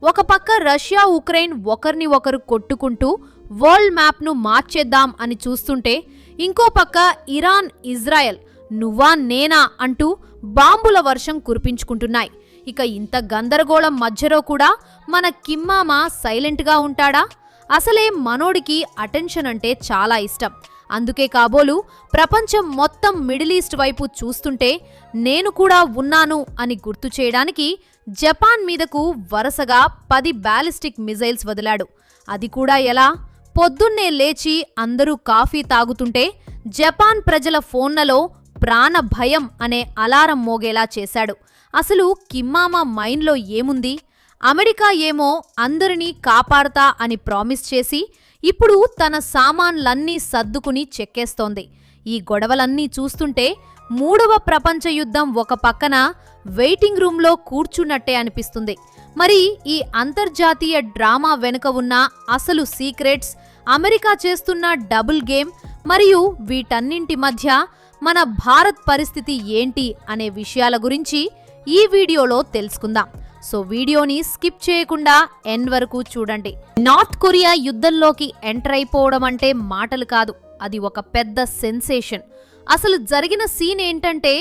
ఒక పక్క Russia Ukraine ఒకరిని ఒకరు కొట్టుకుంటూ వరల్డ్ మ్యాప్ను మార్చేద్దాం అని చూస్తుంటే, ఇంకో పక్క ఇరాన్ ఇజ్రాయెల్ నువ్వా నేనా అంటూ బాంబుల వర్షం కురిపించుకుంటున్నాయి. ఇక ఇంత గందరగోళం మధ్యలో కూడా మన కిమ్మామ సైలెంట్గా ఉంటాడా? అసలే మనోడికి అటెన్షన్ అంటే చాలా ఇష్టం. అందుకే కాబోలు ప్రపంచం మొత్తం మిడిల్ ఈస్ట్ వైపు చూస్తుంటే నేను కూడా ఉన్నాను అని గుర్తు చేయడానికి జపాన్ మీదకు వరుసగా 10 బ్యాలిస్టిక్ మిజైల్స్ వదిలాడు. అది కూడా ఎలా? పొద్దున్నే లేచి అందరూ కాఫీ తాగుతుంటే జపాన్ ప్రజల ఫోన్లలో ప్రాణ భయం అనే అలారం మోగేలా చేశాడు. అసలు కిమ్మామ మైండ్లో ఏముంది? అమెరికా ఏమో అందరినీ కాపాడతా అని ప్రామిస్ చేసి ఇప్పుడు తన సామాన్లన్నీ సర్దుకుని చెక్కేస్తోంది. ఈ గొడవలన్నీ చూస్తుంటే 3వ ప్రపంచ యుద్ధం ఒక పక్కన వెయిటింగ్ రూమ్లో కూర్చున్నట్టే అనిపిస్తుంది. మరి ఈ అంతర్జాతీయ డ్రామా వెనుక ఉన్న అసలు సీక్రెట్స్, అమెరికా చేస్తున్న డబుల్ గేమ్ మరియు వీటన్నింటి మధ్య మన భారత్ పరిస్థితి ఏంటి అనే విషయాల గురించి ఈ వీడియోలో తెలుసుకుందాం. సో వీడియోని స్కిప్ చేయకుండా ఎండ్ వరకు చూడండి. నార్త్ కొరియా యుద్ధంలోకి ఎంటర్ అయిపోవడం అంటే మాటలు కాదు, అది ఒక పెద్ద సెన్సేషన్. అసలు జరిగిన సీన్ ఏంటంటే,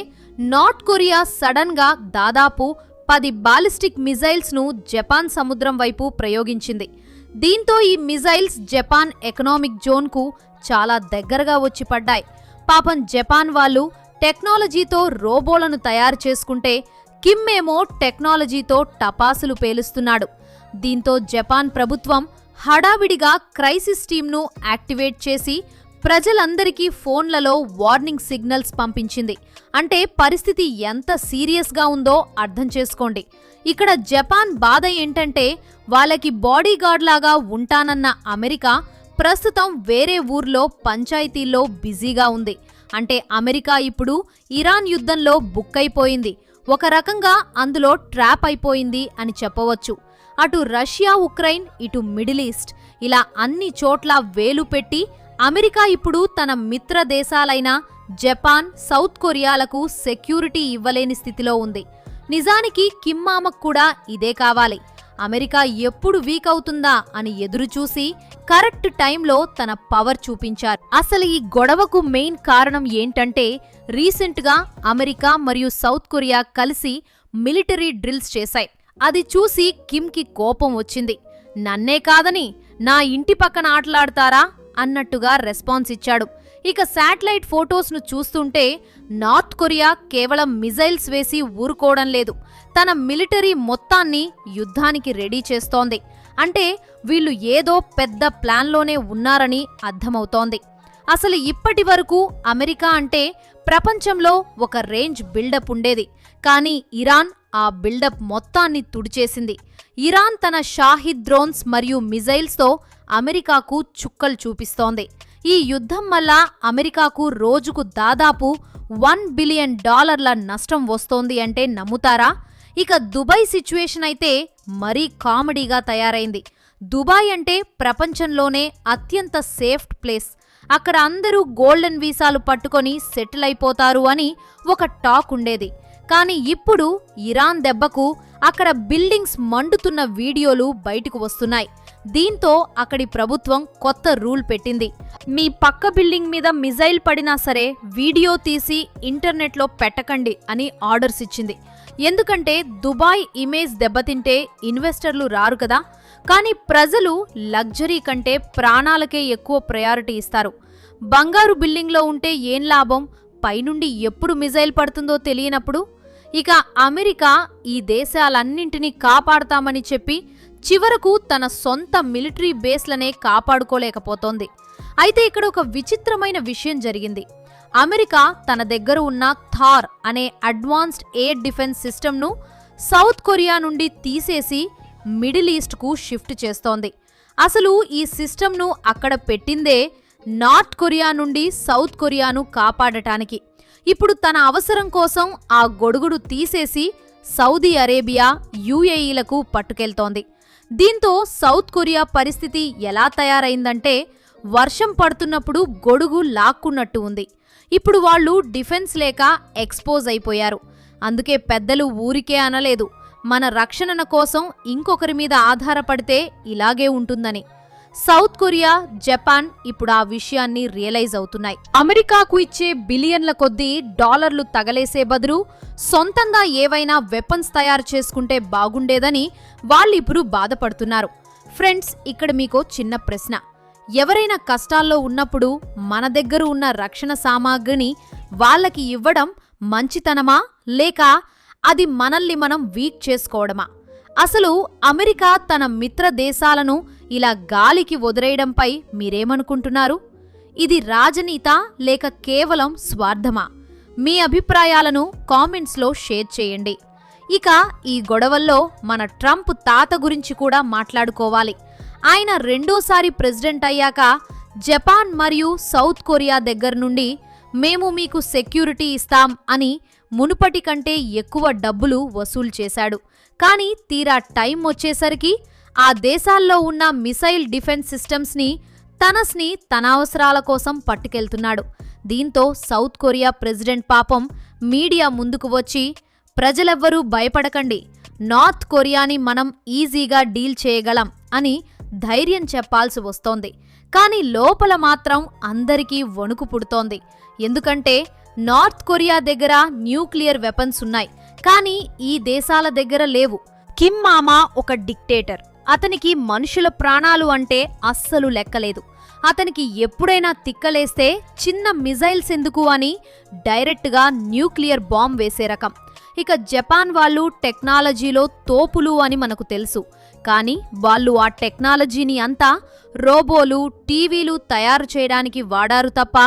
నార్త్ కొరియా సడన్ గా దాదాపు 10 బాలిస్టిక్ మిజైల్స్ ను జపాన్ సముద్రం వైపు ప్రయోగించింది. దీంతో ఈ మిజైల్స్ జపాన్ ఎకనామిక్ జోన్ కు చాలా దగ్గరగా వచ్చి పడ్డాయి. పాపం జపాన్ వాళ్ళు టెక్నాలజీతో రోబోలను తయారు చేసుకుంటే కిమ్ ఏమో టెక్నాలజీతో టపాసులు పేలుస్తున్నాడు. దీంతో జపాన్ ప్రభుత్వం హడావిడిగా క్రైసిస్ టీమ్ను యాక్టివేట్ చేసి ప్రజలందరికీ ఫోన్లలో వార్నింగ్ సిగ్నల్స్ పంపించింది. అంటే పరిస్థితి ఎంత సీరియస్గా ఉందో అర్థం చేసుకోండి. ఇక్కడ జపాన్ బాధ ఏంటంటే, వాళ్ళకి బాడీగార్డ్ లాగా ఉంటానన్న అమెరికా ప్రస్తుతం వేరే ఊర్లో పంచాయతీల్లో బిజీగా ఉంది. అంటే అమెరికా ఇప్పుడు ఇరాన్ యుద్ధంలో బుక్కైపోయింది, ఒక రకంగా అందులో ట్రాప్ అయిపోయింది అని చెప్పవచ్చు. అటు రష్యా ఉక్రెయిన్, ఇటు మిడిల్ ఈస్ట్, ఇలా అన్ని చోట్ల వేలు పెట్టి అమెరికా ఇప్పుడు తన మిత్ర దేశాలైన జపాన్, సౌత్ కొరియాలకు సెక్యూరిటీ ఇవ్వలేని స్థితిలో ఉంది. నిజానికి కిమ్మామకు కూడా ఇదే కావాలి. అమెరికా ఎప్పుడు వీక్ అవుతుందా అని ఎదురుచూసి కరెక్ట్ టైంలో తన పవర్ చూపించారు. అసలు ఈ గొడవకు మెయిన్ కారణం ఏంటంటే, రీసెంట్గా అమెరికా మరియు సౌత్ కొరియా కలిసి మిలిటరీ డ్రిల్స్ చేశాయి. అది చూసి కిమ్కి కోపం వచ్చింది. నన్నే కాదని నా ఇంటి పక్కన ఆటలాడతారా అన్నట్టుగా రెస్పాన్స్ ఇచ్చాడు. ఇక శాటిలైట్ ఫోటోస్ను చూస్తుంటే నార్త్ కొరియా కేవలం మిజైల్స్ వేసి ఊరుకోవడం లేదు, తన మిలిటరీ మొత్తాన్ని యుద్ధానికి రెడీ చేస్తోంది. అంటే వీళ్ళు ఏదో పెద్ద ప్లాన్లోనే ఉన్నారని అర్థమవుతోంది. అసలు ఇప్పటి వరకు అమెరికా అంటే ప్రపంచంలో ఒక రేంజ్ బిల్డప్ ఉండేది, కానీ ఇరాన్ ఆ బిల్డప్ మొత్తాన్ని తుడిచేసింది. ఇరాన్ తన షాహిద్ డ్రోన్స్ మరియు మిజైల్స్తో అమెరికాకు చుక్కలు చూపిస్తోంది. ఈ యుద్ధం వల్ల అమెరికాకు రోజుకు దాదాపు $1 బిలియన్ నష్టం వస్తోంది అంటే నమ్ముతారా? ఇక దుబాయ్ సిచ్యువేషన్ అయితే మరీ కామెడీగా తయారైంది. దుబాయ్ అంటే ప్రపంచంలోనే అత్యంత సేఫ్ ప్లేస్. అక్కడ అందరూ గోల్డెన్ వీసాలు పట్టుకొని సెటిల్ అయిపోతారు అని ఒక టాక్ ఉండేది. కానీ ఇప్పుడు ఇరాన్ దెబ్బకు అక్కడ బిల్డింగ్స్ మండుతున్న వీడియోలు బయటకు వస్తున్నాయి. దీంతో అక్కడి ప్రభుత్వం కొత్త రూల్ పెట్టింది. మీ పక్క బిల్డింగ్ మీద మిజైల్ పడినా సరే వీడియో తీసి ఇంటర్నెట్లో పెట్టకండి అని ఆర్డర్స్ ఇచ్చింది. ఎందుకంటే దుబాయ్ ఇమేజ్ దెబ్బతింటే ఇన్వెస్టర్లు రారు కదా. కానీ ప్రజలు లగ్జరీ కంటే ప్రాణాలకే ఎక్కువ ప్రయారిటీ ఇస్తారు. బంగారు బిల్డింగ్లో ఉంటే ఏం లాభం, పైనుండి ఎప్పుడు మిజైల్ పడుతుందో తెలియనప్పుడు. ఇక అమెరికా ఈ దేశాలన్నింటినీ కాపాడతామని చెప్పి చివరకు తన సొంత మిలిటరీ బేస్లనే కాపాడుకోలేకపోతోంది. అయితే ఇక్కడ ఒక విచిత్రమైన విషయం జరిగింది. అమెరికా తన దగ్గర ఉన్న థార్ అనే అడ్వాన్స్డ్ ఎయిర్ డిఫెన్స్ సిస్టమ్ను సౌత్ కొరియా నుండి తీసేసి మిడిల్ ఈస్ట్కు షిఫ్ట్ చేస్తోంది. అసలు ఈ సిస్టమ్ను అక్కడ పెట్టిందే నార్త్ కొరియా నుండి సౌత్ కొరియాను కాపాడటానికి. ఇప్పుడు తన అవసరం కోసం ఆ గొడుగుడు తీసేసి సౌదీ అరేబియా, యుఏఈలకు పట్టుకెళ్తోంది. దీంతో సౌత్ కొరియా పరిస్థితి ఎలా తయారైందంటే, వర్షం పడుతున్నప్పుడు గొడుగు లాక్కున్నట్టు ఉంది. ఇప్పుడు వాళ్ళు డిఫెన్స్ లేక ఎక్స్పోజ్ అయిపోయారు. అందుకే పెద్దలు ఊరికే అనలేదు, మన రక్షణ కోసం ఇంకొకరి మీద ఆధారపడితే ఇలాగే ఉంటుందని. సౌత్ కొరియా, జపాన్ ఇప్పుడు ఆ విషయాన్ని రియలైజ్ అవుతున్నాయి. అమెరికాకు ఇచ్చే బిలియన్ల కొద్దీ డాలర్లు తగలేసే బదులు సొంతంగా ఏవైనా వెపన్స్ తయారు చేసుకుంటే బాగుండేదని వాళ్ళిప్పుడు బాధపడుతున్నారు. ఫ్రెండ్స్, ఇక్కడ మీకో చిన్న ప్రశ్న. ఎవరైనా కష్టాల్లో ఉన్నప్పుడు మన దగ్గర ఉన్న రక్షణ సామాగ్రిని వాళ్ళకి ఇవ్వడం మంచితనమా, లేక అది మనల్ని మనం వీక్ చేసుకోవడమా? అసలు అమెరికా తన మిత్ర దేశాలను ఇలా గాలికి వదిలేయడంపై మీరేమనుకుంటున్నారు? ఇది రాజనీతా లేక కేవలం స్వార్థమా? మీ అభిప్రాయాలను కామెంట్స్లో షేర్ చేయండి. ఇక ఈ గొడవల్లో మన ట్రంప్ తాత గురించి కూడా మాట్లాడుకోవాలి. ఆయన రెండోసారి ప్రెసిడెంట్ అయ్యాక జపాన్ మరియు సౌత్ కొరియా దగ్గర నుండి మేము మీకు సెక్యూరిటీ ఇస్తాం అని మునుపటి కంటే ఎక్కువ డబ్బులు వసూలు చేశాడు. కానీ తీరా టైం వచ్చేసరికి ఆ దేశాల్లో ఉన్న మిసైల్ డిఫెన్స్ సిస్టమ్స్ని తన అవసరాల కోసం పట్టుకెళ్తున్నాడు. దీంతో సౌత్ కొరియా ప్రెసిడెంట్ పాపం మీడియా ముందుకు వచ్చి, ప్రజలెవ్వరూ భయపడకండి, నార్త్ కొరియాని మనం ఈజీగా డీల్ చేయగలం అని ధైర్యం చెప్పాల్సి వస్తోంది. కానీ లోపల మాత్రం అందరికీ వణుకు పుడుతోంది. ఎందుకంటే నార్త్ కొరియా దగ్గర న్యూక్లియర్ వెపన్స్ ఉన్నాయి, కానీ ఈ దేశాల దగ్గర లేవు. కిమ్ మామా ఒక డిక్టేటర్. అతనికి మనుషుల ప్రాణాలు అంటే అస్సలు లెక్కలేదు. అతనికి ఎప్పుడైనా తిక్కలేస్తే చిన్న మిజైల్స్ ఎందుకు అని డైరెక్ట్గా న్యూక్లియర్ బాంబ్ వేసే రకం. ఇక జపాన్ వాళ్ళు టెక్నాలజీలో తోపులు అని మనకు తెలుసు. కానీ వాళ్ళు ఆ టెక్నాలజీని అంతా రోబోలు, టీవీలు తయారు చేయడానికి వాడారు తప్ప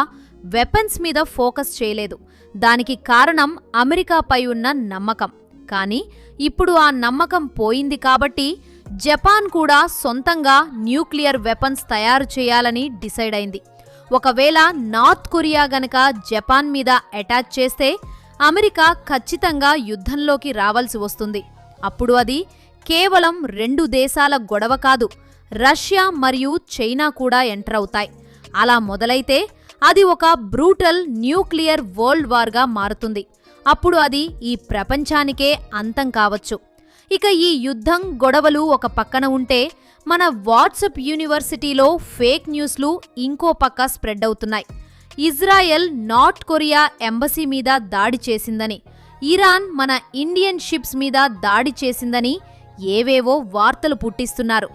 వెపన్స్ మీద ఫోకస్ చేయలేదు. దానికి కారణం అమెరికాపై ఉన్న నమ్మకం. కానీ ఇప్పుడు ఆ నమ్మకం పోయింది కాబట్టి జపాన్ కూడా సొంతంగా న్యూక్లియర్ వెపన్స్ తయారు చేయాలని డిసైడ్ అయింది. ఒకవేళ నార్త్ కొరియా గనక జపాన్ మీద అటాక్ చేస్తే అమెరికా ఖచ్చితంగా యుద్ధంలోకి రావాల్సి వస్తుంది. అప్పుడు అది కేవలం 2 దేశాల గొడవ కాదు, రష్యా మరియు చైనా కూడా ఎంటర్ అవుతాయి. అలా మొదలైతే అది ఒక బ్రూటల్ న్యూక్లియర్ వరల్డ్ వార్గా మారుతుంది. అప్పుడు అది ఈ ప్రపంచానికే అంతం కావచ్చు. ఇక ఈ యుద్ధం, గొడవలు ఒక పక్కన ఉంటే మన వాట్సాప్ యూనివర్సిటీలో ఫేక్ న్యూస్లు ఇంకో పక్క స్ప్రెడ్ అవుతున్నాయి. ఇజ్రాయెల్ నార్త్ కొరియా ఎంబసీ మీద దాడి చేసిందని, ఇరాన్ మన ఇండియన్ షిప్స్ మీద దాడి చేసిందని ఏవేవో వార్తలు పుట్టిస్తున్నారు.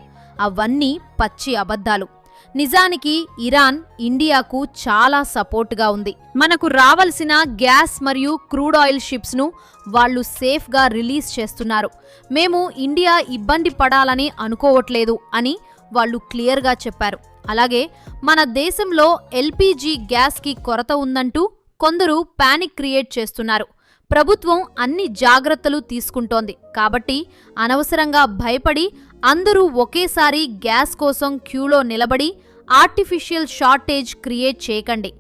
అవన్నీ పచ్చి అబద్ధాలు. నిజానికి ఇరాన్ ఇండియాకు చాలా సపోర్ట్గా ఉంది. మనకు రావాల్సిన గ్యాస్ మరియు క్రూడ్ ఆయిల్ షిప్స్ను వాళ్ళు సేఫ్గా రిలీజ్ చేస్తున్నారు. మేము ఇండియా ఇబ్బంది పడాలని అనుకోవట్లేదు అని వాళ్ళు క్లియర్గా చెప్పారు. అలాగే మన దేశంలో ఎల్పీజీ గ్యాస్కి కొరత ఉందంటూ కొందరు పానిక్ క్రియేట్ చేస్తున్నారు. ప్రభుత్వం అన్ని జాగ్రత్తలు తీసుకుంటోంది కాబట్టి అనవసరంగా భయపడి అందరూ ఒకేసారి గ్యాస్ కోసం క్యూలో నిలబడి ఆర్టిఫిషియల్ షార్టేజ్ క్రియేట్ చేయకండి.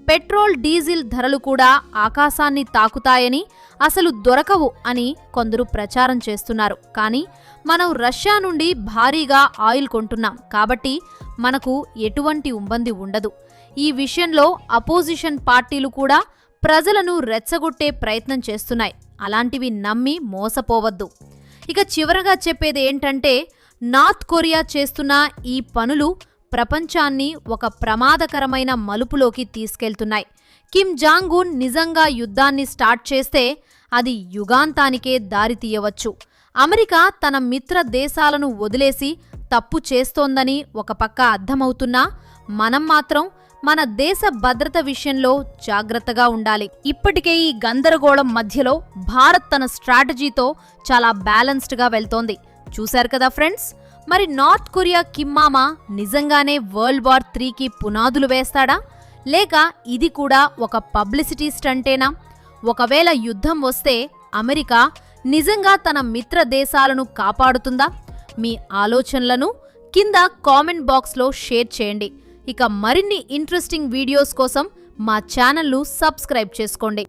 పెట్రోల్, డీజిల్ ధరలు కూడా ఆకాశాన్ని తాకుతాయని, అసలు దొరకవు అని కొందరు ప్రచారం చేస్తున్నారు. కానీ మనం రష్యా నుండి భారీగా ఆయిల్ కొంటున్నాం కాబట్టి మనకు ఎటువంటి ఇబ్బంది ఉండదు. ఈ విషయంలో అపోజిషన్ పార్టీలు కూడా ప్రజలను రెచ్చగొట్టే ప్రయత్నం చేస్తున్నాయి. అలాంటివి నమ్మి మోసపోవద్దు. ఇక చివరగా చెప్పేది ఏంటంటే, నార్త్ కొరియా చేస్తున్న ఈ పనులు ప్రపంచాన్ని ఒక ప్రమాదకరమైన మలుపులోకి తీసుకెళ్తున్నాయి. కిమ్ జాంగ్ ఉన్ నిజంగా యుద్ధాన్ని స్టార్ట్ చేస్తే అది యుగాంతానికే దారితీయవచ్చు. అమెరికా తన మిత్ర దేశాలను వదిలేసి తప్పు చేస్తోందని ఒక పక్క అర్థమవుతున్నా, మనం మాత్రం మన దేశ భద్రత విషయంలో జాగ్రత్తగా ఉండాలి. ఇప్పటికే ఈ గందరగోళం మధ్యలో భారత్ తన స్ట్రాటజీతో చాలా బ్యాలెన్స్డ్గా వెళ్తోంది. చూశారు కదా ఫ్రెండ్స్, మరి నార్త్ కొరియా కిమ్ మామా నిజంగానే వరల్డ్ వార్ 3కి పునాదులు వేస్తాడా, లేక ఇది కూడా ఒక పబ్లిసిటీ స్టంటేనా? ఒకవేళ యుద్ధం వస్తే అమెరికా నిజంగా తన మిత్ర దేశాలను కాపాడుతుందా? మీ ఆలోచనలను కింద కామెంట్ బాక్స్లో షేర్ చేయండి. ఇక మరిన్ని ఇంట్రెస్టింగ్ వీడియోస్ కోసం మా ఛానల్ను సబ్స్క్రైబ్ చేసుకోండి.